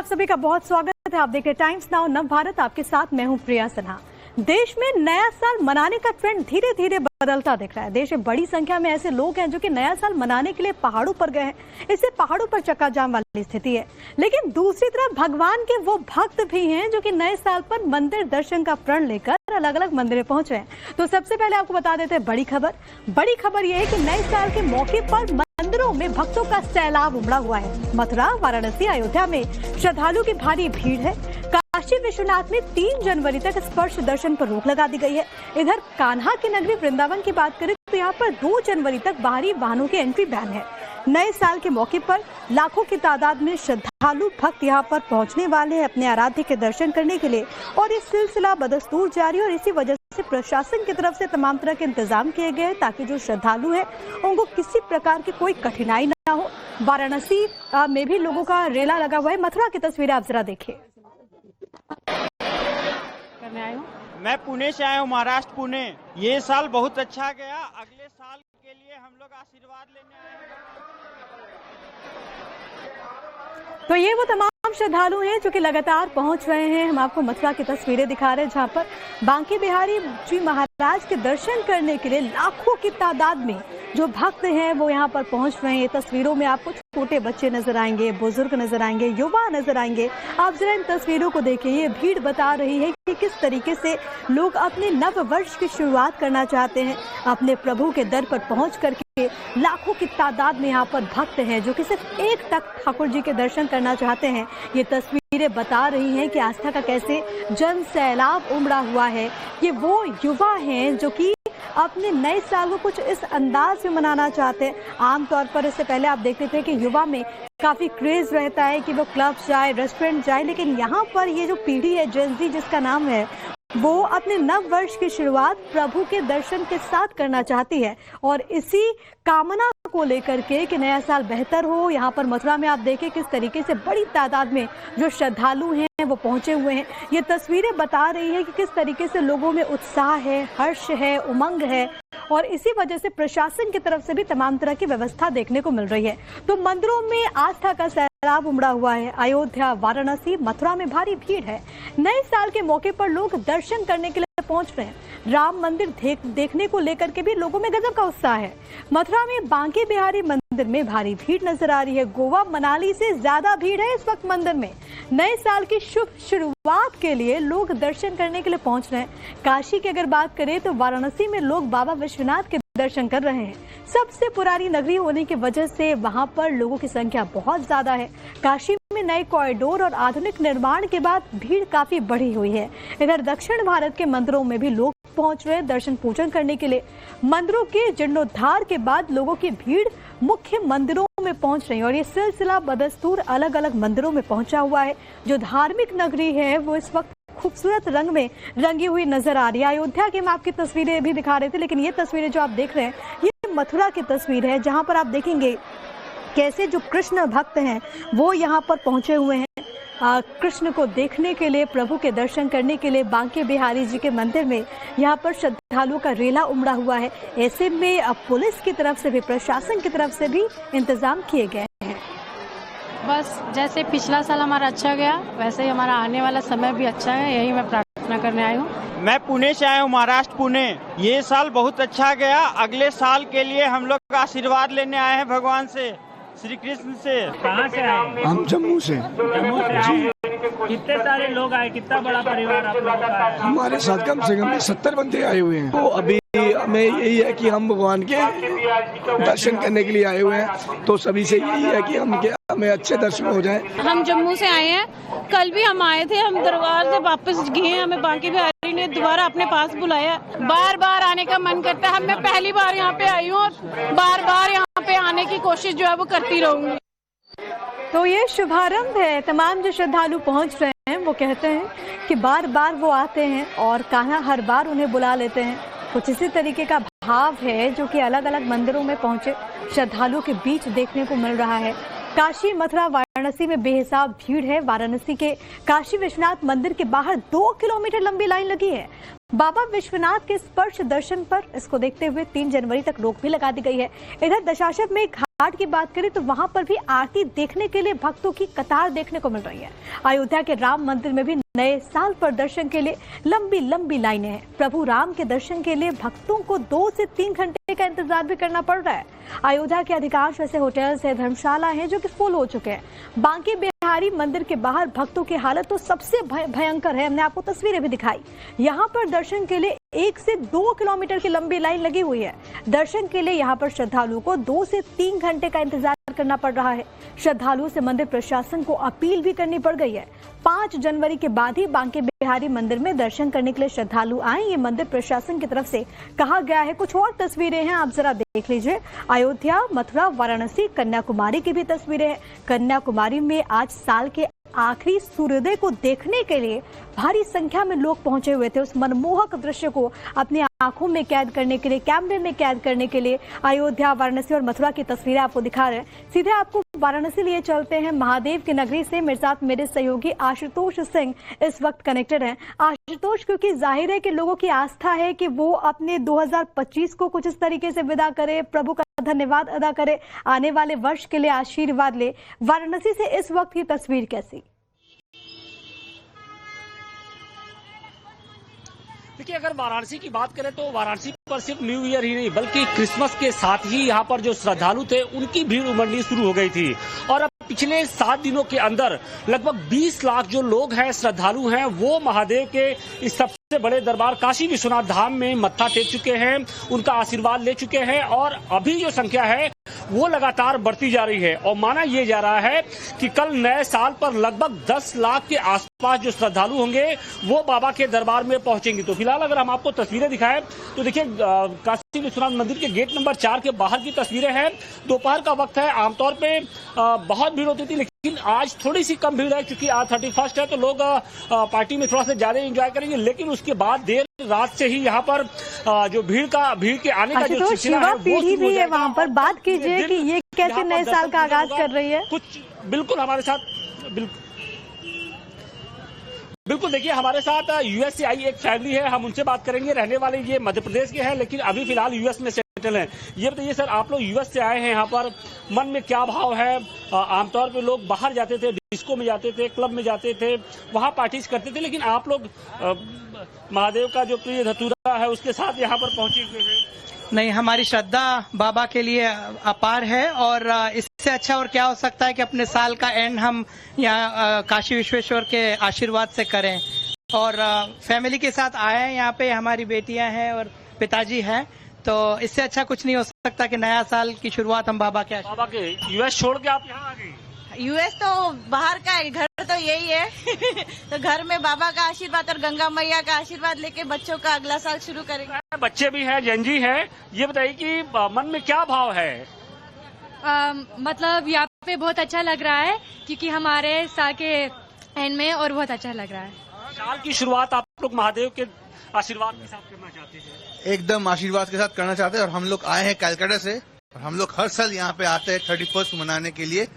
आप सभी का बहुत स्वागत है। आप देख रहे टाइम्स नाउ नव भारत, आपके साथ मैं हूं प्रिया सिन्हा। देश में नया साल मनाने का ट्रेंड धीरे धीरे बदलता दिख रहा है। देश में बड़ी संख्या में ऐसे लोग हैं जो कि नया साल मनाने के लिए पहाड़ों पर गए हैं। इससे पहाड़ों पर चक्का जाम वाली स्थिति है। लेकिन दूसरी तरफ भगवान के वो भक्त भी हैं जो कि नए साल पर मंदिर दर्शन का प्रण लेकर अलग अलग मंदिर पहुंच रहे हैं। तो सबसे पहले आपको बता देते हैं बड़ी खबर यह है कि नए साल के मौके पर मंदिरों में भक्तों का सैलाब उमड़ा हुआ है। मथुरा, वाराणसी, अयोध्या में श्रद्धालुओं की भारी भीड़ है। काशी विश्वनाथ में 3 जनवरी तक स्पर्श दर्शन पर रोक लगा दी गई है। इधर कान्हा की नगरी वृंदावन की बात करें तो यहाँ पर 2 जनवरी तक बाहरी वाहनों की एंट्री बैन है। नए साल के मौके पर लाखों की तादाद में श्रद्धालु भक्त यहाँ पर पहुँचने वाले हैं अपने आराध्य के दर्शन करने के लिए, और ये सिलसिला बदस्तूर जारी है। और इसी वजह से प्रशासन की तरफ से तमाम तरह के इंतजाम किए गए हैं ताकि जो श्रद्धालु हैं उनको किसी प्रकार की कोई कठिनाई ना हो। वाराणसी में भी लोगों का रेला लगा हुआ है। मथुरा की तस्वीरें आप जरा देखिए। मैं पुणे से आया हूँ, महाराष्ट्र पुणे। ये साल बहुत अच्छा गया। अगले साल के लिए हम लोग आशीर्वाद लेने आए हैं। तो ये वो तमाम श्रद्धालु हैं जो कि लगातार पहुंच रहे हैं। हम आपको मथुरा की तस्वीरें दिखा रहे हैं जहां पर बांके बिहारी जी महाराज के दर्शन करने के लिए लाखों की तादाद में जो भक्त हैं वो यहाँ पर पहुंच रहे हैं। ये तस्वीरों में आपको छोटे बच्चे नजर आएंगे, बुजुर्ग नजर आएंगे, युवा नजर आएंगे। आप जरा इन तस्वीरों को देखिए। ये भीड़ बता रही है कि किस तरीके से लोग अपने नव वर्ष की शुरुआत करना चाहते हैं। अपने प्रभु के दर पर पहुंच करके लाखों की तादाद में यहाँ पर भक्त हैं जो कि सिर्फ एक तक ठाकुर जी के दर्शन करना चाहते हैं। ये तस्वीरें बता रही हैं कि आस्था का कैसे जन सैलाब उमड़ा हुआ है। ये वो युवा हैं जो कि अपने नए साल को कुछ इस अंदाज में मनाना चाहते हैं। आमतौर पर इससे पहले आप देखते थे कि युवा में काफी क्रेज रहता है कि वो क्लब जाए, रेस्टोरेंट जाए, लेकिन यहाँ पर ये जो पीढ़ी है जेन ज़ी जिसका नाम है, वो अपने नव वर्ष की शुरुआत प्रभु के दर्शन के साथ करना चाहती है। और इसी कामना को लेकर के कि नया साल बेहतर हो, यहाँ पर मथुरा में आप देखें किस तरीके से बड़ी तादाद में जो श्रद्धालु हैं वो पहुंचे हुए हैं। ये तस्वीरें बता रही है कि किस तरीके से लोगों में उत्साह है, हर्ष है, उमंग है, और इसी वजह से प्रशासन की तरफ से भी तमाम तरह की व्यवस्था देखने को मिल रही है। तो मंदिरों में आस्था का सैलाब उमड़ा हुआ है। अयोध्या, वाराणसी, मथुरा में भारी भीड़ है। नए साल के मौके पर लोग दर्शन करने के लिए पहुंच रहे हैं। राम मंदिर देखने को लेकर के भी लोगों में गजब का उत्साह है। मथुरा में बांके बिहारी मंदिर में भारी भीड़ नजर आ रही है। गोवा, मनाली से ज्यादा भीड़ है इस वक्त मंदिर में। नए साल की शुभ शुरुआत के लिए लोग दर्शन करने के लिए पहुंच रहे हैं। काशी की अगर बात करें तो वाराणसी में लोग बाबा विश्वनाथ के दर्शन कर रहे हैं। सबसे पुरानी नगरी होने की वजह से वहां पर लोगों की संख्या बहुत ज्यादा है। काशी में नए कॉरिडोर और आधुनिक निर्माण के बाद भीड़ काफी बढ़ी हुई है। इधर दक्षिण भारत के मंदिरों में भी लोग पहुंच रहे हैं दर्शन पूजन करने के लिए। मंदिरों के जीर्णोद्धार के बाद लोगों की भीड़ मुख्य मंदिरों में पहुंच रही है, और ये सिलसिला बदस्तूर अलग अलग मंदिरों में पहुंचा हुआ है। जो धार्मिक नगरी है वो इस वक्त खूबसूरत रंग में रंगी हुई नजर आ रही है। अयोध्या की हम आपकी तस्वीरें भी दिखा रहे थे, लेकिन ये तस्वीरें जो आप देख रहे हैं ये मथुरा की तस्वीर है, जहां पर आप देखेंगे कैसे जो कृष्ण भक्त हैं वो यहाँ पर पहुंचे हुए हैं कृष्ण को देखने के लिए, प्रभु के दर्शन करने के लिए। बांके बिहारी जी के मंदिर में यहाँ पर श्रद्धालुओं का रेला उमड़ा हुआ है। ऐसे में अब पुलिस की तरफ से भी, प्रशासन की तरफ से भी इंतजाम किए गए हैं। बस जैसे पिछला साल हमारा अच्छा गया वैसे ही हमारा आने वाला समय भी अच्छा है, यही मैं प्रार्थना करने आई हूँ। मैं पुणे से आया हूँ, महाराष्ट्र पुणे। ये साल बहुत अच्छा गया। अगले साल के लिए हम लोग आशीर्वाद लेने आए हैं भगवान से, श्री कृष्ण से। कहाँ से आए? हम जम्मू से। जम्मू से जी। कितने सारे लोग आए? कितना बड़ा परिवार आप लोगों का है? हमारे साथ कम से कम 70 बंदे आए हुए हैं। तो अभी हमें यही है कि हम भगवान के दर्शन करने के लिए आए हुए हैं। तो सभी से यही है कि हमें अच्छे दर्शन हो जाए। हम जम्मू से आए हैं। कल भी हम आए थे, हम दरबार से वापस गए। हमें बांके बिहारी ने दोबारा अपने पास बुलाया। बार बार आने का मन करता है। मैं पहली बार यहाँ पे आई हूँ और बार बार यहाँ पे आने की कोशिश जो है वो करती रहूंगी। तो ये शुभारंभ है। तमाम जो श्रद्धालु पहुंच रहे हैं वो कहते हैं कि बार बार वो आते हैं और कान्हा हर बार उन्हें बुला लेते हैं। कुछ इसी तरीके का भाव है जो कि अलग अलग मंदिरों में पहुंचे श्रद्धालुओं के बीच देखने को मिल रहा है। काशी, मथुरा, वाराणसी में बेहिसाब भीड़ है। वाराणसी के काशी विश्वनाथ मंदिर के बाहर 2 किलोमीटर लंबी लाइन लगी है। बाबा विश्वनाथ के स्पर्श दर्शन पर इसको देखते हुए 3 जनवरी तक रोक भी लगा दी गई है। इधर दशाश्वमेध घाट की बात करें तो वहां पर भी आरती देखने के लिए भक्तों की कतार देखने को मिल रही है। अयोध्या के राम मंदिर में भी नए साल पर दर्शन के लिए लंबी लंबी लाइनें हैं। प्रभु राम के दर्शन के लिए भक्तों को 2 से 3 घंटे का इंतजार भी करना पड़ रहा है। अयोध्या के अधिकांश ऐसे होटल्स है, धर्मशाला हैं जो कि फुल हो चुके हैं। बांके बिहारी मंदिर के बाहर भक्तों की हालत तो सबसे भयंकर है। हमने आपको तस्वीरें भी दिखाई। यहाँ पर दर्शन के लिए 1 से 2 किलोमीटर की लंबी लाइन लगी हुई है। दर्शन के लिए यहाँ पर श्रद्धालुओं को 2 से 3 घंटे का इंतजार करना पड़ रहा है। श्रद्धालुओं से मंदिर प्रशासन को अपील भी करनी पड़ गई है। 5 जनवरी के बाद ही बांके बिहारी मंदिर में दर्शन करने के लिए श्रद्धालु आए, ये मंदिर प्रशासन की तरफ से कहा गया है। कुछ और तस्वीरें हैं, आप जरा देख लीजिए। अयोध्या, मथुरा, वाराणसी, कन्याकुमारी की भी तस्वीरें हैं। कन्याकुमारी में आज साल के आखिरी सूर्योदय को देखने के लिए भारी संख्या में लोग पहुंचे हुए थे। उस मनमोहक दृश्य को अपनी आंखों में कैद करने के लिए, कैमरे में कैद करने के लिए अयोध्या, वाराणसी और मथुरा की तस्वीरें आपको दिखा रहे हैं। सीधे आपको वाराणसी लिए चलते हैं, महादेव की नगरी से। मेरे साथ मेरे सहयोगी आशुतोष सिंह इस वक्त कनेक्टेड हैं। आशुतोष, क्योंकि जाहिर है कि लोगों की आस्था है कि वो अपने 2025 को कुछ इस तरीके से विदा करे, प्रभु का धन्यवाद अदा करे, आने वाले वर्ष के लिए आशीर्वाद ले। वाराणसी से इस वक्त की तस्वीर कैसी? देखिए, अगर वाराणसी की बात करें तो वाराणसी पर सिर्फ न्यू ईयर ही नहीं बल्कि क्रिसमस के साथ ही यहाँ पर जो श्रद्धालु थे उनकी भीड़ उमड़नी शुरू हो गई थी। और अब पिछले 7 दिनों के अंदर लगभग 20 लाख जो लोग हैं, श्रद्धालु हैं, वो महादेव के इस सबसे बड़े दरबार काशी विश्वनाथ धाम में मत्था टेक चुके हैं, उनका आशीर्वाद ले चुके हैं। और अभी जो संख्या है वो लगातार बढ़ती जा रही है और माना यह जा रहा है कि कल नए साल पर लगभग 10 लाख के आसपास जो श्रद्धालु होंगे वो बाबा के दरबार में पहुंचेंगे। तो फिलहाल अगर हम आपको तस्वीरें दिखाएं तो देखिए, काशी विश्वनाथ मंदिर के गेट नंबर 4 के बाहर की तस्वीरें हैं। दोपहर का वक्त है, आमतौर पे बहुत भीड़ होती थी, लेकिन आज थोड़ी सी कम भीड़ है क्योंकि आज 31 है तो लोग पार्टी में थोड़ा सा ज्यादा एंजॉय करेंगे। लेकिन उसके बाद देर रात से ही यहाँ पर जो भीड़ के आने का जो सिलसिला है, पीढ़ी भी है वहाँ पर। बात कीजिए कि ये कैसे नए साल का आगाज कर रही है। कुछ बिल्कुल हमारे साथ बिल्कुल देखिए, हमारे साथ यूएस से आई एक फैमिली है, हम उनसे बात करेंगे। रहने वाले ये मध्य प्रदेश के हैं लेकिन अभी फिलहाल यूएस में सेटल हैं। ये बताइए सर, आप लोग यूएस से आए हैं, यहाँ पर मन में क्या भाव है? आमतौर पे लोग बाहर जाते थे, डिस्को में जाते थे, क्लब में जाते थे, वहाँ पार्टीज करते थे, लेकिन आप लोग महादेव का जो प्रिय धतूरा है उसके साथ यहाँ पर पहुंचे हुए हैं। नहीं, हमारी श्रद्धा बाबा के लिए अपार है और इससे अच्छा और क्या हो सकता है कि अपने साल का एंड हम यहाँ काशी विश्वेश्वर के आशीर्वाद से करें। और फैमिली के साथ आए हैं यहाँ पे, हमारी बेटियां हैं और पिताजी हैं, तो इससे अच्छा कुछ नहीं हो सकता कि नया साल की शुरुआत हम बाबा के यूएस छोड़ के आप यहाँ आ गए? यूएस तो बाहर का है, घर तो यही है। तो घर में बाबा का आशीर्वाद और गंगा मैया का आशीर्वाद लेके बच्चों का अगला साल शुरू करेंगे। बच्चे भी हैं, जंजी हैं, ये बताइए कि मन में क्या भाव है? मतलब यहाँ पे बहुत अच्छा लग रहा है क्योंकि हमारे साल के एंड में और बहुत अच्छा लग रहा है। साल की शुरुआत आप लोग महादेव के आशीर्वाद के साथ करना चाहते हैं? एकदम आशीर्वाद के साथ करना चाहते हैं। और हम लोग आए हैं कलकत्ता से और हम लोग हर साल यहाँ पे आते हैं 31 मनाने के लिए।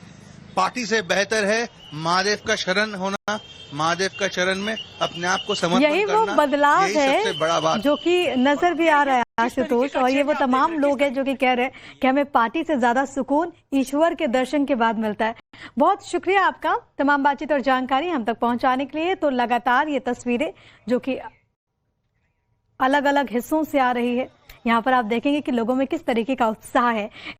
पार्टी से बेहतर है महादेव का शरण होना, महादेव का शरण में अपने आप को समर्पण करना। यही वो बदलाव है बड़ा बात जो कि नजर भी आ रहा है आशुतोष। और ये वो तमाम लोग हैं जो कि कह रहे हैं कि हमें पार्टी से ज्यादा सुकून ईश्वर के दर्शन के बाद मिलता है। बहुत शुक्रिया आपका तमाम बातचीत और जानकारी हम तक पहुंचाने के लिए। तो लगातार ये तस्वीरें जो कि अलग अलग हिस्सों से आ रही है, यहाँ पर आप देखेंगे कि लोगों में किस तरीके का उत्साह है।